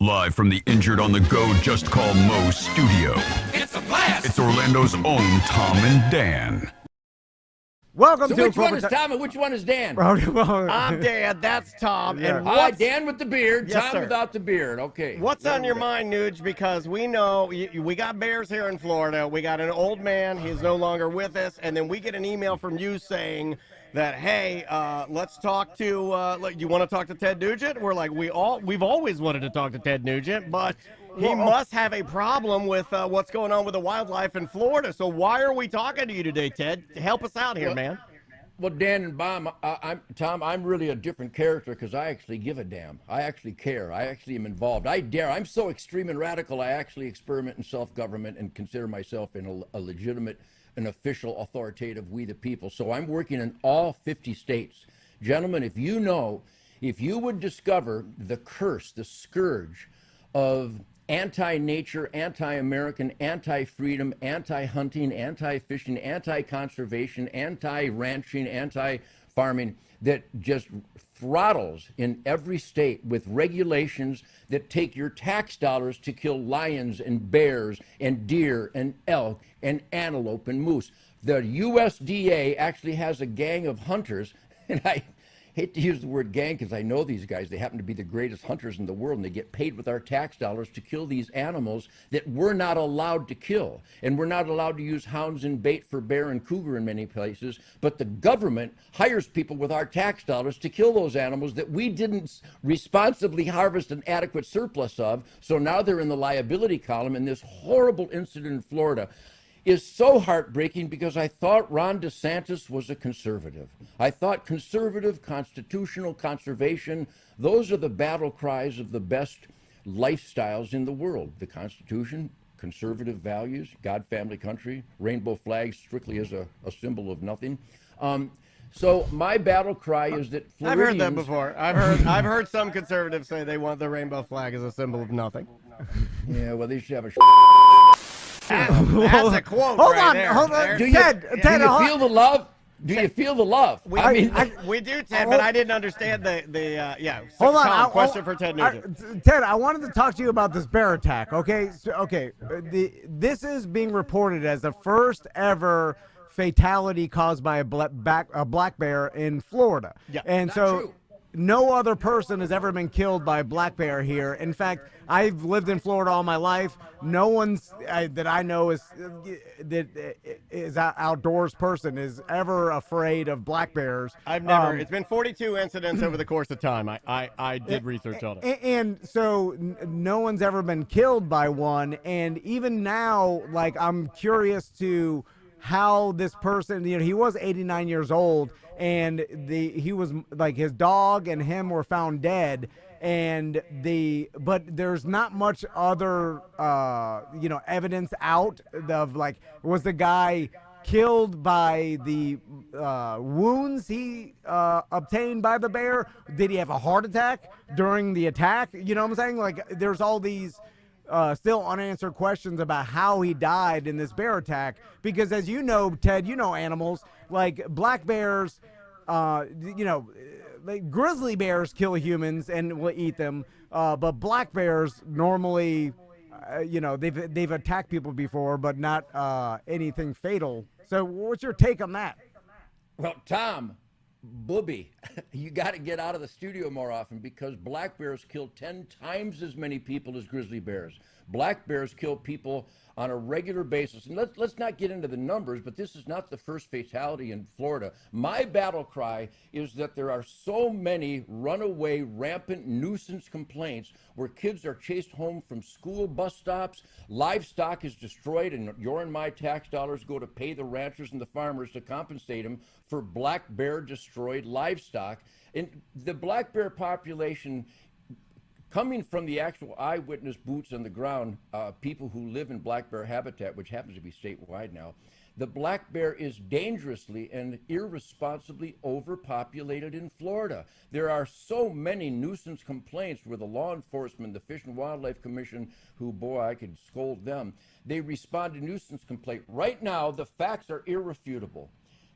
Live from the Injured on the Go Just Call Mo studio. It's a blast! It's Orlando's own Tom and Dan. Welcome So to which one is Tom and which one is Dan? I'm Dan, that's Tom. Yeah. And Hi, Dan with the beard, Yes, Tom sir. without the beard. Okay. what's on your mind, Nuge? Because we know we got bears here in Florida. We got an old man. He's no longer with us. And then we get an email from you saying that, hey, let's talk to, you want to talk to Ted Nugent? We're like, we've always wanted to talk to Ted Nugent, but he must have a problem with what's going on with the wildlife in Florida. So why are we talking to you today, Ted? Help us out here, man. Well, Dan and Tom, I'm really a different character because I actually give a damn. I actually care. I actually am involved. I dare. I'm so extreme and radical, I actually experiment in self-government and consider myself in a legitimate and official authoritative we the people. So I'm working in all 50 states. Gentlemen, if you would discover the curse, the scourge of anti-nature, anti-American, anti-freedom, anti-hunting, anti-fishing, anti-conservation, anti-ranching, anti-farming that just throttles in every state with regulations that take your tax dollars to kill lions and bears and deer and elk and antelope and moose. The USDA actually has a gang of hunters, and I hate to use the word gang because I know these guys. They happen to be the greatest hunters in the world, and they get paid with our tax dollars to kill these animals that we're not allowed to kill. And we're not allowed to use hounds and bait for bear and cougar in many places, but the government hires people with our tax dollars to kill those animals that we didn't responsibly harvest an adequate surplus of. So now they're in the liability column, and this horrible incident in Florida is so heartbreaking because I thought Ron DeSantis was a conservative. I thought conservative, constitutional, conservation, those are the battle cries of the best lifestyles in the world. The Constitution, conservative values, God, family, country, rainbow flags strictly as a symbol of nothing. So my battle cry is that Floridians... I've heard that before. I've heard some conservatives say they want the rainbow flag as a symbol of nothing. Yeah, well, they should have a... That's a quote Hold right on, there. hold on. There- Do you, Ted, do Ted, you hold- feel the love? Do you feel the love? We do, Ted, but I didn't understand the yeah. So, Hold on. Tom, question for Ted Nugent. Ted, I wanted to talk to you about this bear attack. Okay, this is being reported as the first ever fatality caused by a black bear in Florida. Yeah, and not so. true. No other person has ever been killed by a black bear here. In fact, I've lived in Florida all my life. No one's that I know is an outdoors person is ever afraid of black bears. I've never. It's been 42 incidents over the course of time. I did research on it. And so no one's ever been killed by one. And even now, like, I'm curious to how this person, he was 89 years old, and he was like, his dog and him were found dead, but there's not much other evidence out of, like, was the guy killed by the wounds he obtained by the bear? Did he have a heart attack during the attack? You know what I'm saying? Like, there's all these still unanswered questions about how he died in this bear attack, because as you know, Ted, you know animals, like black bears, like grizzly bears kill humans and will eat them, but black bears normally, they've attacked people before, but not anything fatal. So what's your take on that? Well, Tom, booby, you got to get out of the studio more often, because black bears kill 10 times as many people as grizzly bears. Black bears kill people on a regular basis. And let's not get into the numbers, but this is not the first fatality in Florida. My battle cry is that there are so many runaway, rampant nuisance complaints where kids are chased home from school bus stops, livestock is destroyed, and your and my tax dollars go to pay the ranchers and the farmers to compensate them for black bear destroyed livestock. And the black bear population, coming from the actual eyewitness boots on the ground, people who live in black bear habitat, which happens to be statewide now, the black bear is dangerously and irresponsibly overpopulated in Florida. There are so many nuisance complaints where the law enforcement, the Fish and Wildlife Commission, who, boy, I could scold them, they respond to nuisance complaint. Right now, the facts are irrefutable.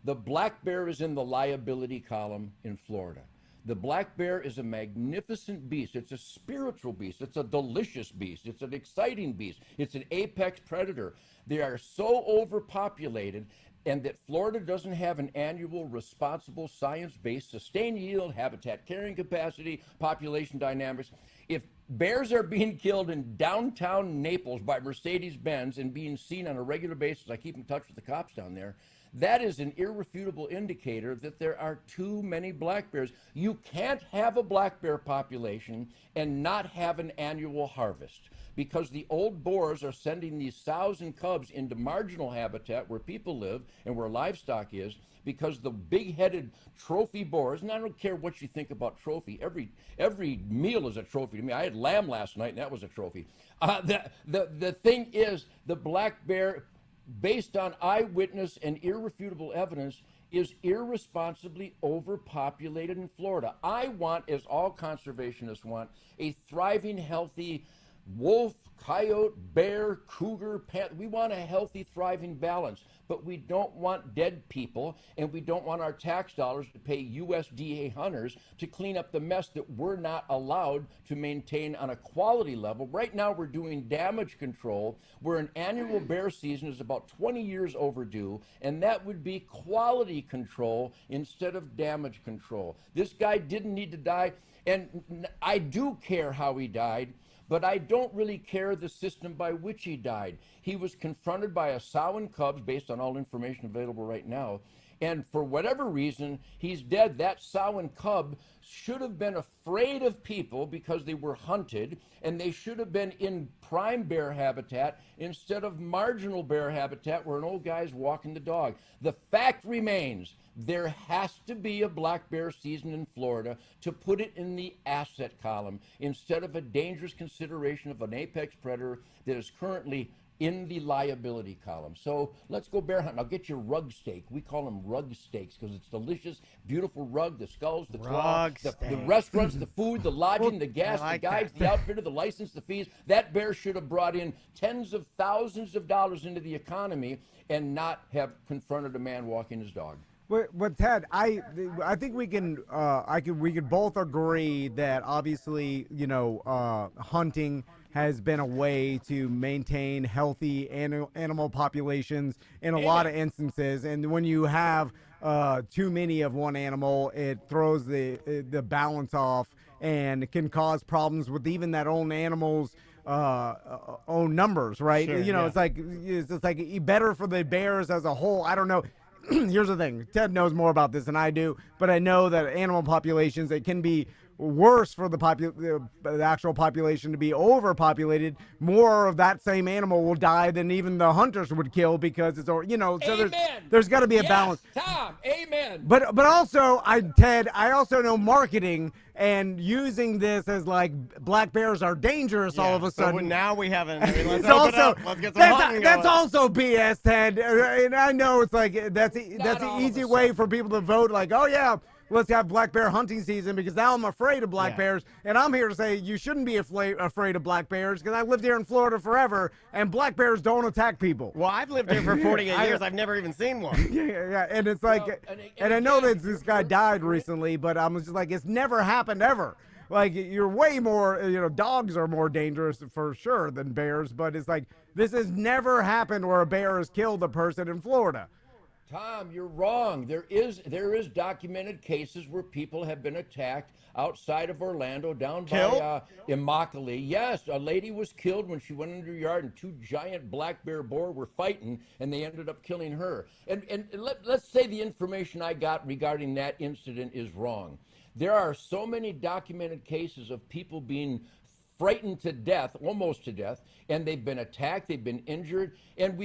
The black bear is in the liability column in Florida. The black bear is a magnificent beast. It's a spiritual beast. It's a delicious beast. It's an exciting beast. It's an apex predator. They are so overpopulated, and that Florida doesn't have an annual responsible science-based sustained yield, habitat carrying capacity, population dynamics. If bears are being killed in downtown Naples by Mercedes-Benz and being seen on a regular basis, I keep in touch with the cops down there, that is an irrefutable indicator that there are too many black bears. You can't have a black bear population and not have an annual harvest, because the old boars are sending these sows and cubs into marginal habitat where people live and where livestock is, because the big-headed trophy boars, and I don't care what you think about trophy, every meal is a trophy to me. I had lamb last night, and that was a trophy. The thing is, the black bear, based on eyewitness and irrefutable evidence, is irresponsibly overpopulated in Florida. I want, as all conservationists want, a thriving, healthy wolf, coyote, bear, cougar, panther. We want a healthy, thriving balance, but we don't want dead people, and we don't want our tax dollars to pay USDA hunters to clean up the mess that we're not allowed to maintain on a quality level. Right now, we're doing damage control, where an annual bear season is about 20 years overdue, and that would be quality control instead of damage control. This guy didn't need to die, and I do care how he died, but I don't really care the system by which he died. He was confronted by a sow and cubs, based on all information available right now, and for whatever reason, he's dead. That sow and cub should have been afraid of people because they were hunted, and they should have been in prime bear habitat instead of marginal bear habitat where an old guy's walking the dog. The fact remains, there has to be a black bear season in Florida to put it in the asset column instead of a dangerous consideration of an apex predator that is currently in the liability column. So let's go bear hunting. I'll get you rug steak. We call them rug steaks because it's delicious, beautiful rug, the skulls, the claw, the restaurants, the food, the lodging, the gas, the guides, the outfitter, the license, the fees. That bear should have brought in tens of thousands of dollars into the economy and not have confronted a man walking his dog. But Ted, I think we can we could both agree that obviously, you know, hunting has been a way to maintain healthy animal populations in a lot of instances, and when you have too many of one animal, it throws the balance off and can cause problems with even that own animal's own numbers, right? Sure, you know, yeah. it's like better for the bears as a whole. I don't know. Here's the thing. Ted knows more about this than I do, but I know that animal populations, it can be worse for the actual population to be overpopulated. More of that same animal will die than even the hunters would kill because it's, you know, so there's got to be a balance. Tom, amen. But also, Ted, I also know marketing and using this as like black bears are dangerous all of a sudden. So now we haven't. I mean, let's It's open also up. Let's get some hunting that's going. also BS, Ted. And I know it's like that's the easy way for people to vote. Like, oh yeah, let's have black bear hunting season because now I'm afraid of black bears. And I'm here to say you shouldn't be afraid of black bears because I lived here in Florida forever, and black bears don't attack people. Well, I've lived here for 48 years. I've never even seen one. Yeah, and it's like, and I know that this guy died recently, but I'm just like, it's never happened ever. Like, you're way more, you know, dogs are more dangerous for sure than bears, but it's like, this has never happened where a bear has killed a person in Florida. Tom, you're wrong. There is documented cases where people have been attacked outside of Orlando, down by Immokalee. Yes, a lady was killed when she went into her yard, and two giant black bear boar were fighting, and they ended up killing her. And let's say the information I got regarding that incident is wrong. There are so many documented cases of people being frightened to death, almost to death, and they've been attacked, they've been injured, and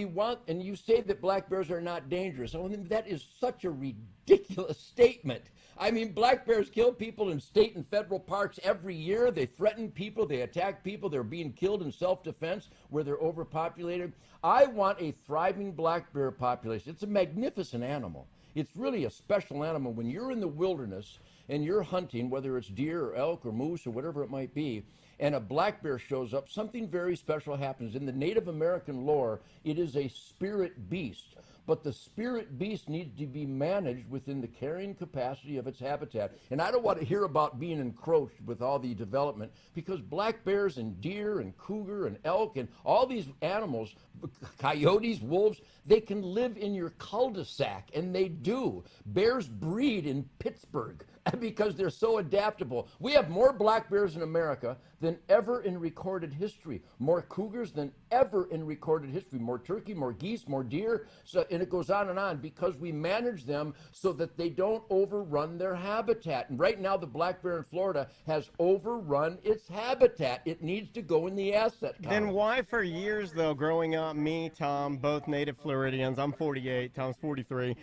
you say that black bears are not dangerous. I mean, that is such a ridiculous statement. I mean, black bears kill people in state and federal parks every year. They threaten people, they attack people, they're being killed in self-defense where they're overpopulated. I want a thriving black bear population. It's a magnificent animal. It's really a special animal. When you're in the wilderness and you're hunting, whether it's deer or elk or moose or whatever it might be, and a black bear shows up, something very special happens. In the Native American lore, it is a spirit beast. but the spirit beast needs to be managed within the carrying capacity of its habitat. And I don't want to hear about being encroached with all the development, because black bears and deer and cougar and elk and all these animals, coyotes, wolves, they can live in your cul-de-sac, and they do. Bears breed in Pittsburgh because they're so adaptable. We have more black bears in America than ever in recorded history, more cougars than ever in recorded history, more turkey, more geese, more deer, so, and it goes on, because we manage them so that they don't overrun their habitat. And right now, the black bear in Florida has overrun its habitat. It needs to go in the asset column. Then why for years, though, growing up, me, Tom, both native Floridians, I'm 48, Tom's 43,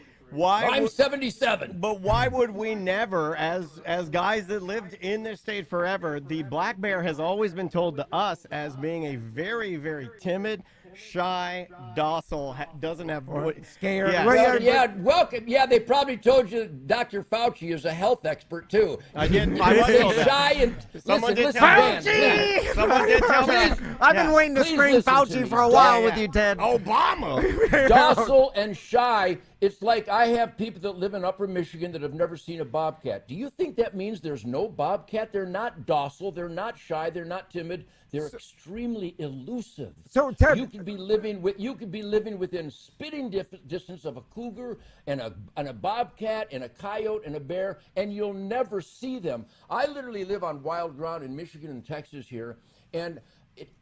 I'm 77. But why would we never, as guys that lived in this state forever, the black bear has always been told to us as being a very, very timid, shy, docile, doesn't have scared. Yeah. Welcome. Yeah, they probably told you Dr. Fauci is a health expert too. I didn't. I was told that. Shy and Someone did listen, tell Dan, me. Dan. Someone did tell me. I've been waiting to Please scream listen to Fauci me. for a while Yeah. with you, Ted. Obama. Docile and shy. It's like I have people that live in Upper Michigan that have never seen a bobcat. Do you think that means there's no bobcat? They're not docile. They're not shy. They're not timid. They're extremely elusive. So, Ted, you could be living within spitting distance of a cougar and a bobcat and a coyote and a bear, and you'll never see them. I literally live on wild ground in Michigan and Texas here, and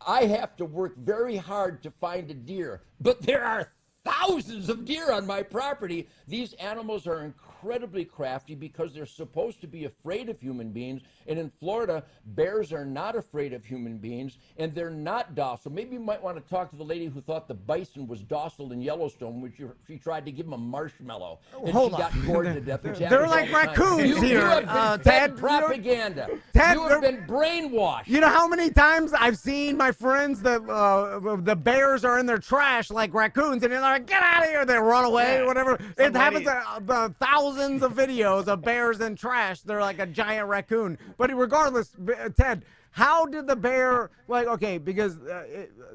I have to work very hard to find a deer, but there are thousands of deer on my property. These animals are incredibly crafty because they're supposed to be afraid of human beings. And in Florida, bears are not afraid of human beings, and they're not docile. Maybe you might want to talk to the lady who thought the bison was docile in Yellowstone, which she tried to give him a marshmallow, and Hold she got on. gored to death. which They're happens like all the time. raccoons You here, have been fed Ted. propaganda. Ted, You have been brainwashed. You know how many times I've seen my friends that the bears are in their trash like raccoons, and they're like, "Get out of here!" They run away, or whatever. It happens. Thousands of videos of bears in trash. They're like a giant raccoon. But regardless, Ted, how did the bear, like, okay, because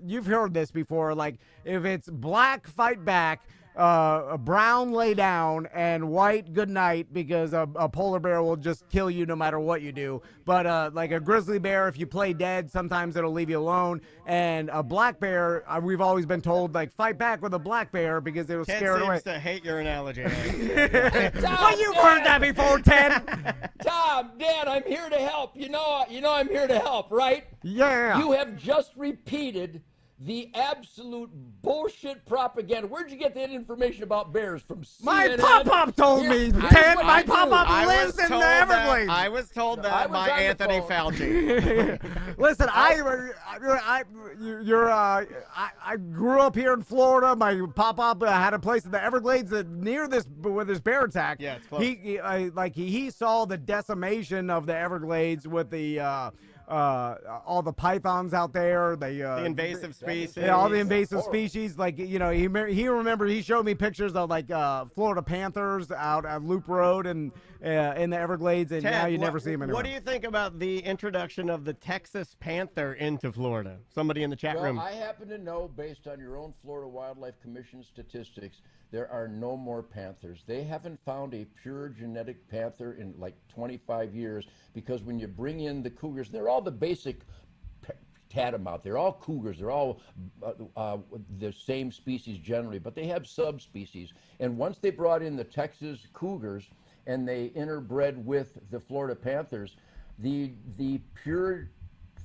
you've heard this before, like, if it's black, fight back, brown, lay down, and white, good night, because a polar bear will just kill you no matter what you do. But like a grizzly bear, if you play dead, sometimes it'll leave you alone. And a black bear, we've always been told, like, fight back with a black bear because it was Ted scared away. seems to hate your analogy. Well, you've heard that before, Ted. Tom, Dan, I'm here to help. You know I'm here to help, right? Yeah. You have just repeated the absolute bullshit propaganda. Where'd you get that information about bears? From CNN? My pop-up told me, Here's Ted. what My I do. pop-up lives in the Everglades. I was told I that was by on the Anthony phone. Fauci. Listen, I grew up here in Florida. My pop-up had a place in the Everglades near where this bear attack. Yeah, it's close. He saw the decimation of the Everglades with the all the pythons out there. The invasive species. Yeah, all the invasive species. Like, he showed me pictures of like Florida panthers out at Loop Road and in the Everglades, and Ted, now you never see them anymore. What do you think about the introduction of the Texas panther into Florida? Somebody in the chat room. Well, I happen to know, based on your own Florida Wildlife Commission statistics, there are no more panthers. They haven't found a pure genetic panther in like 25 years, because when you bring in the cougars, they're all the basic catamount. They're all cougars. They're all the same species generally, but they have subspecies. And once they brought in the Texas cougars and they interbred with the Florida panthers, the pure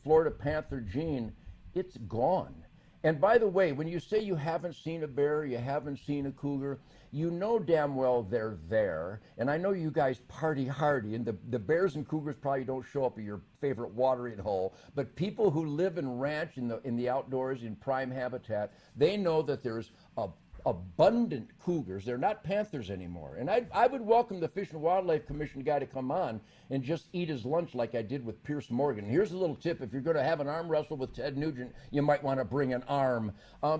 Florida panther gene, it's gone. And by the way, when you say you haven't seen a bear, you haven't seen a cougar, you know damn well they're there. And I know you guys party hardy, and the bears and cougars probably don't show up at your favorite watering hole, but people who live and ranch in the outdoors in prime habitat, they know that there's abundant cougars. They're not panthers anymore. And I would welcome the Fish and Wildlife Commission guy to come on and just eat his lunch like I did with Pierce Morgan. Here's a little tip. If you're going to have an arm wrestle with Ted Nugent, you might want to bring an arm,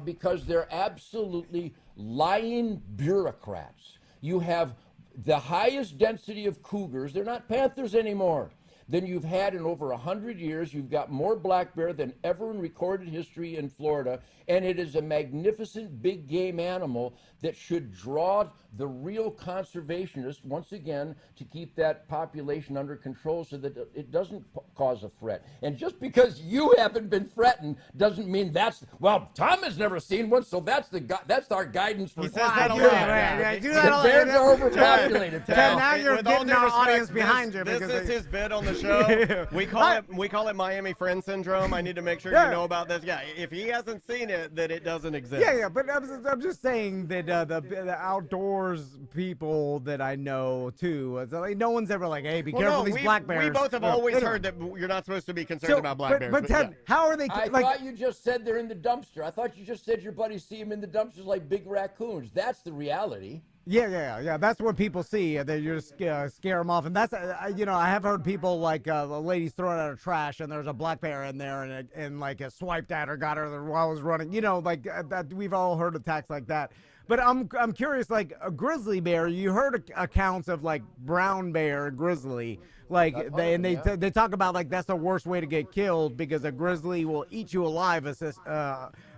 because they're absolutely lying bureaucrats. You have the highest density of cougars. They're not panthers anymore. than you've had in over 100 years. You've got more black bear than ever in recorded history in Florida, and it is a magnificent big game animal that should draw the real conservationists, once again, to keep that population under control so that it doesn't cause a threat. And just because you haven't been threatened doesn't mean well, Tom has never seen one, so that's our guidance for He says that a lot. The bears are overpopulated. Ted, now you're With all getting due our respect, audience behind you. This because is they- his bit on the show. We call it Miami Friend Syndrome. I need to make sure you know about this. Yeah, if he hasn't seen it, then it doesn't exist. Yeah, but I'm just saying that the outdoors people that I know too, it's like, no one's ever like, hey, be careful these black bears. We both have always heard that you're not supposed to be concerned about black bears. But Ted, how are they? I thought you just said they're in the dumpster. I thought you just said your buddies see them in the dumpsters like big raccoons. That's the reality. Yeah. That's what people see. They just scare them off, and that's I have heard people like the ladies throwing out of trash, and there's a black bear in there, and like it swiped at her, got her while I was running. Like that. We've all heard attacks like that. But I'm curious, like a grizzly bear. You heard accounts of like brown bear, grizzly. Like they talk about like that's the worst way to get killed because a grizzly will eat you alive.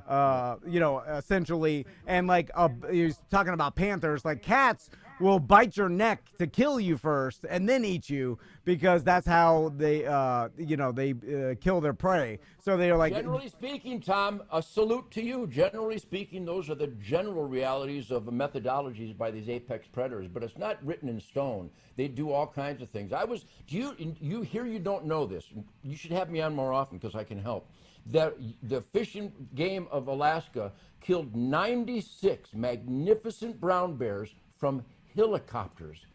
Essentially, and like you're talking about panthers, like cats will bite your neck to kill you first and then eat you because that's how they kill their prey. So they're like, generally speaking, Tom, a salute to you. Generally speaking, those are the general realities of the methodologies by these apex predators, but it's not written in stone. They do all kinds of things. You don't know this. You should have me on more often because I can help. The Fish and Game of Alaska killed 96 magnificent brown bears from helicopters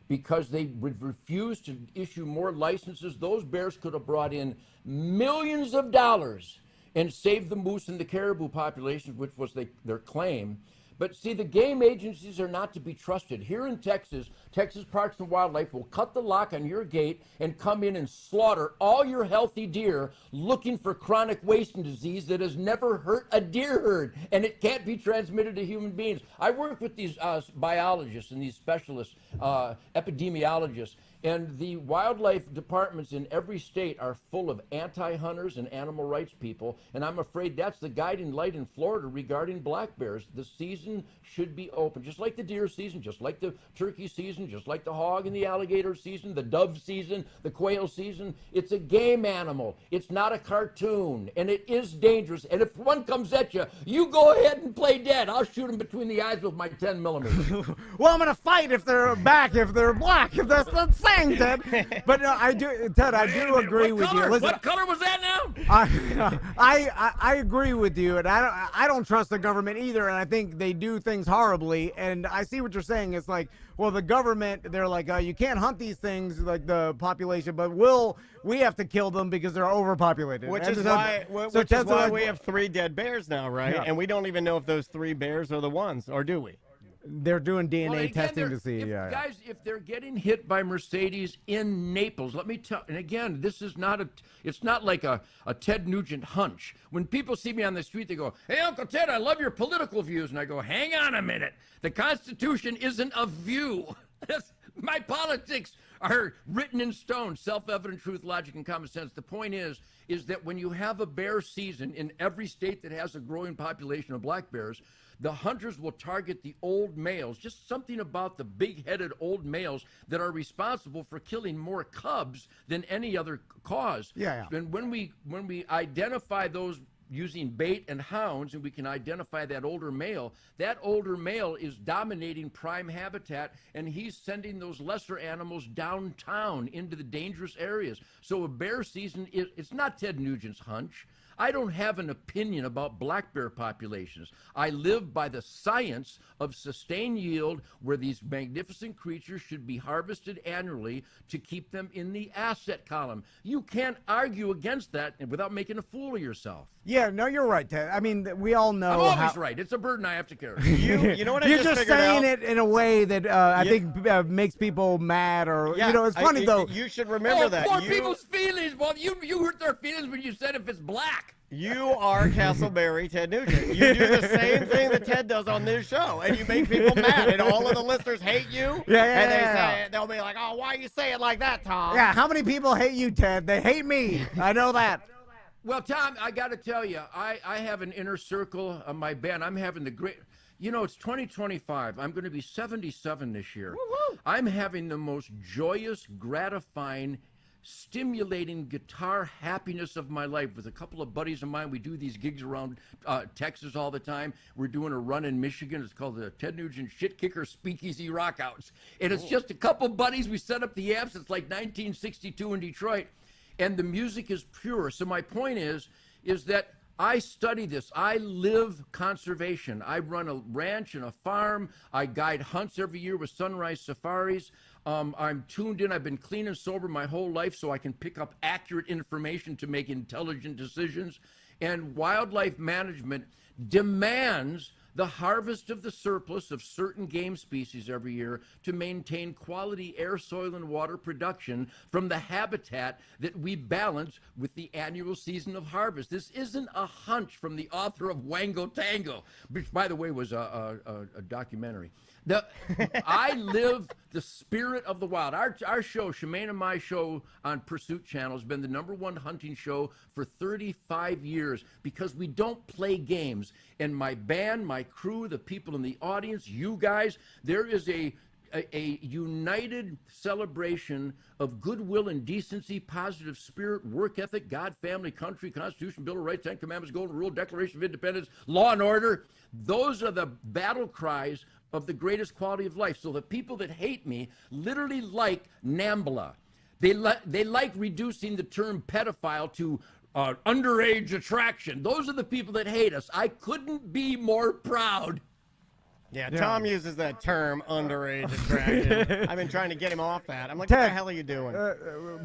because they would refuse to issue more licenses. Those bears could have brought in millions of dollars and saved the moose and the caribou populations, which was their claim. But see, the game agencies are not to be trusted. Here in Texas, Texas Parks and Wildlife will cut the lock on your gate and come in and slaughter all your healthy deer looking for chronic wasting disease that has never hurt a deer herd, and it can't be transmitted to human beings. I work with these biologists and these specialists, epidemiologists, and the wildlife departments in every state are full of anti-hunters and animal rights people, and I'm afraid that's the guiding light in Florida regarding black bears. The season should be open, just like the deer season, just like the turkey season, just like the hog and the alligator season, the dove season, the quail season. It's a game animal. It's not a cartoon, and it is dangerous. And if one comes at you, you go ahead and play dead. I'll shoot him between the eyes with my 10 millimeter. Well, I'm gonna fight if they're black, if they're black, if that's the thing, Ted. But no, I do, Ted. I do agree with you. Listen, what color was that now? I agree with you, and I don't trust the government either, and I think they do things horribly. And I see what you're saying. It's like, well, the government, they're like, you can't hunt these things, like the population, but we have to kill them because they're overpopulated. Which is why we have 3 dead bears now, right? Yeah. And we don't even know if those 3 bears are the ones, or do we? They're doing DNA Well, again, testing to see. Guys, if they're getting hit by Mercedes in Naples, let me tell. And again, this is not it's not like a Ted Nugent hunch. When people see me on the street, they go, "Hey, Uncle Ted, I love your political views," and I go, "Hang on a minute. The Constitution isn't a view. My politics are written in stone, self-evident truth, logic, and common sense." The point is that when you have a bear season in every state that has a growing population of black bears, the hunters will target the old males, just something about the big-headed old males that are responsible for killing more cubs than any other cause. Yeah. And when we identify those using bait and hounds, and we can identify that older male is dominating prime habitat, and he's sending those lesser animals downtown into the dangerous areas. So a bear season, it's not Ted Nugent's hunch. I don't have an opinion about black bear populations. I live by the science of sustained yield, where these magnificent creatures should be harvested annually to keep them in the asset column. You can't argue against that without making a fool of yourself. Yeah, no, you're right, Ted. I mean, we all know. I'm always right. It's a burden I have to carry. You know what I You're just just figured saying out? it in a way that I think makes people mad, or it's funny though. You should remember that. Poor people's feelings. Well, you hurt their feelings when you said if it's black. You are Castleberry Ted Nugent. You do the same thing that Ted does on this show, and you make people mad, and all of the listeners hate you. And they'll be like, "Oh, why you say it like that, Tom?" Yeah, how many people hate you, Ted? They hate me. I know that. Well, Tom, I got to tell you, I have an inner circle of my band. I'm having the great. You know, it's 2025. I'm going to be 77 this year. Woo-hoo. I'm having the most joyous, gratifying, stimulating guitar happiness of my life with a couple of buddies of mine. We do these gigs around Texas all the time. We're doing a run in Michigan. It's called the Ted Nugent Shit Kicker Speakeasy Rockouts. And it's just a couple buddies. We set up the amps. It's like 1962 in Detroit. And the music is pure. So my point is that I study this. I live conservation. I run a ranch and a farm. I guide hunts every year with sunrise safaris. I'm tuned in. I've been clean and sober my whole life so I can pick up accurate information to make intelligent decisions. And wildlife management demands the harvest of the surplus of certain game species every year to maintain quality air, soil, and water production from the habitat that we balance with the annual season of harvest. This isn't a hunch from the author of Wango Tango, which, by the way, was a documentary. I live the spirit of the wild. Our show, Shemaine and my show on Pursuit Channel, has been the #1 hunting show for 35 years because we don't play games. And my band, my crew, the people in the audience, you guys, there is a united celebration of goodwill and decency, positive spirit, work ethic, God, family, country, Constitution, Bill of Rights, 10 Commandments, Golden Rule, Declaration of Independence, law and order. Those are the battle cries of the greatest quality of life. So the people that hate me literally like NAMBLA. They like reducing the term pedophile to underage attraction. Those are the people that hate us. I couldn't be more proud. Yeah, Tom uses that term, underage attraction. I've been trying to get him off that. I'm like, Ted, what the hell are you doing?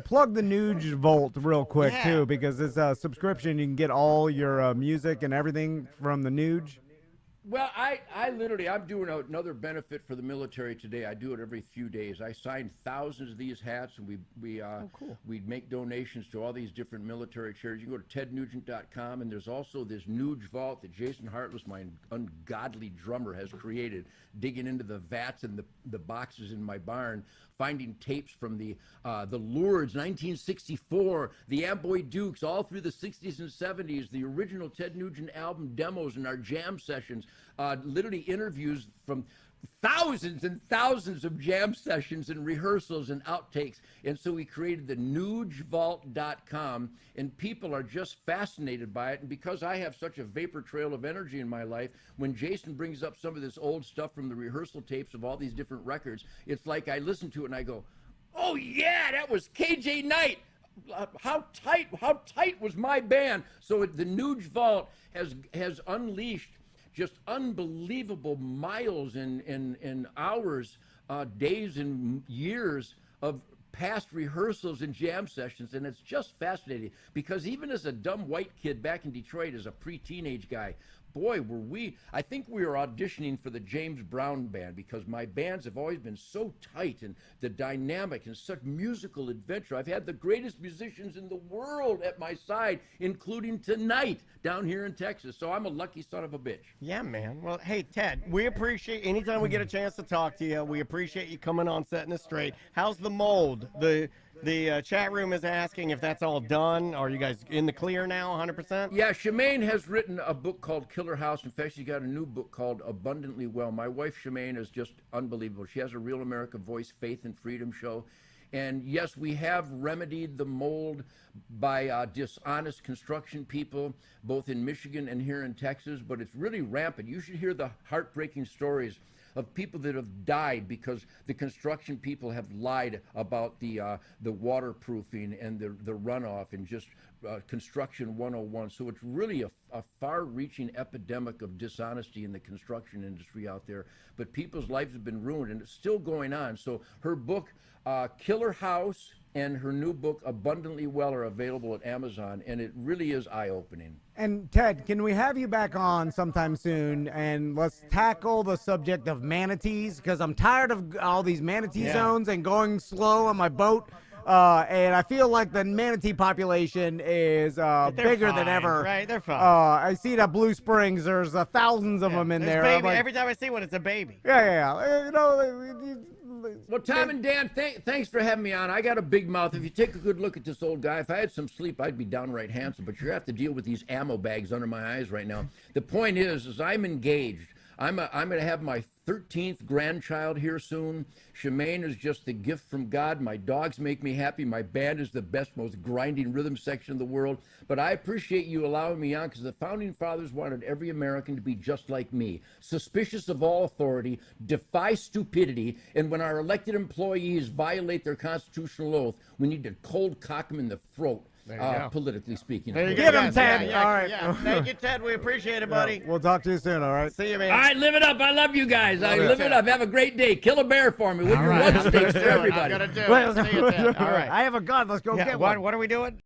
Plug the Nuge Vault real quick, too, because it's a subscription. You can get all your music and everything from the Nuge. Well, I'm doing another benefit for the military today. I do it every few days. I sign thousands of these hats, and we make donations to all these different military charities. You can go to tednugent.com, and there's also this Nuge Vault that Jason Hartless, my ungodly drummer, has created, digging into the vats and the boxes in my barn, finding tapes from the Lourdes, 1964, the Amboy Dukes, all through the 60s and 70s, the original Ted Nugent album demos and our jam sessions, literally interviews from thousands and thousands of jam sessions and rehearsals and outtakes. And so we created the NugeVault.com, and people are just fascinated by it. And because I have such a vapor trail of energy in my life, when Jason brings up some of this old stuff from the rehearsal tapes of all these different records, it's like I listen to it and I go, oh yeah, that was KJ Knight. How tight was my band? So the Nuge Vault has unleashed just unbelievable miles and hours, days and years of past rehearsals and jam sessions, and it's just fascinating because even as a dumb white kid back in Detroit as a pre-teenage guy, boy, I think we were auditioning for the James Brown band because my bands have always been so tight and the dynamic and such musical adventure. I've had the greatest musicians in the world at my side, including tonight down here in Texas. So I'm a lucky son of a bitch. Yeah, man. Well, hey, Ted, we appreciate anytime we get a chance to talk to you. We appreciate you coming on, setting us straight. How's the mold? The chat room is asking if that's all done. Are you guys in the clear now, 100%? Yeah, Shemaine has written a book called Killer House. In fact, she's got a new book called Abundantly Well. My wife, Shemaine, is just unbelievable. She has a Real America Voice, Faith and Freedom show. And yes, we have remedied the mold by dishonest construction people, both in Michigan and here in Texas, but it's really rampant. You should hear the heartbreaking stories of people that have died because the construction people have lied about the waterproofing and the runoff and just construction 101. So it's really a far-reaching epidemic of dishonesty in the construction industry out there. But people's lives have been ruined, and it's still going on. So her book, Killer House, and her new book, Abundantly Well, are available at Amazon, and it really is eye-opening. And Ted, can we have you back on sometime soon, and let's tackle the subject of manatees, because I'm tired of all these manatee zones and going slow on my boat. And I feel like the manatee population is bigger than fine, ever. right? They're fine. I see that Blue Springs. There's thousands of them in There's there. baby, I'm like, every time I see one, it's a baby. yeah. Well, Tom and Dan, thanks for having me on. I got a big mouth. If you take a good look at this old guy, if I had some sleep, I'd be downright handsome. But you have to deal with these ammo bags under my eyes right now. The point is I'm engaged. I'm going to have my 13th grandchild here soon. Shemaine is just a gift from God. My dogs make me happy. My band is the best, most grinding rhythm section in the world. But I appreciate you allowing me on because the Founding Fathers wanted every American to be just like me, suspicious of all authority, defy stupidity, and when our elected employees violate their constitutional oath, we need to cold cock them in the throat. Politically speaking. There you Get go. him, Ted. Yeah, All right. yeah. Thank you, Ted. We appreciate it, buddy. We'll talk to you soon, all right? See you, man. All right, live it up. I love you guys. Live it up. Have a great day. Kill a bear for me. With your right. one sticks for I'm everybody. gonna do it. See you, Ted. All right. I have a gun. Let's go get one. What are we doing?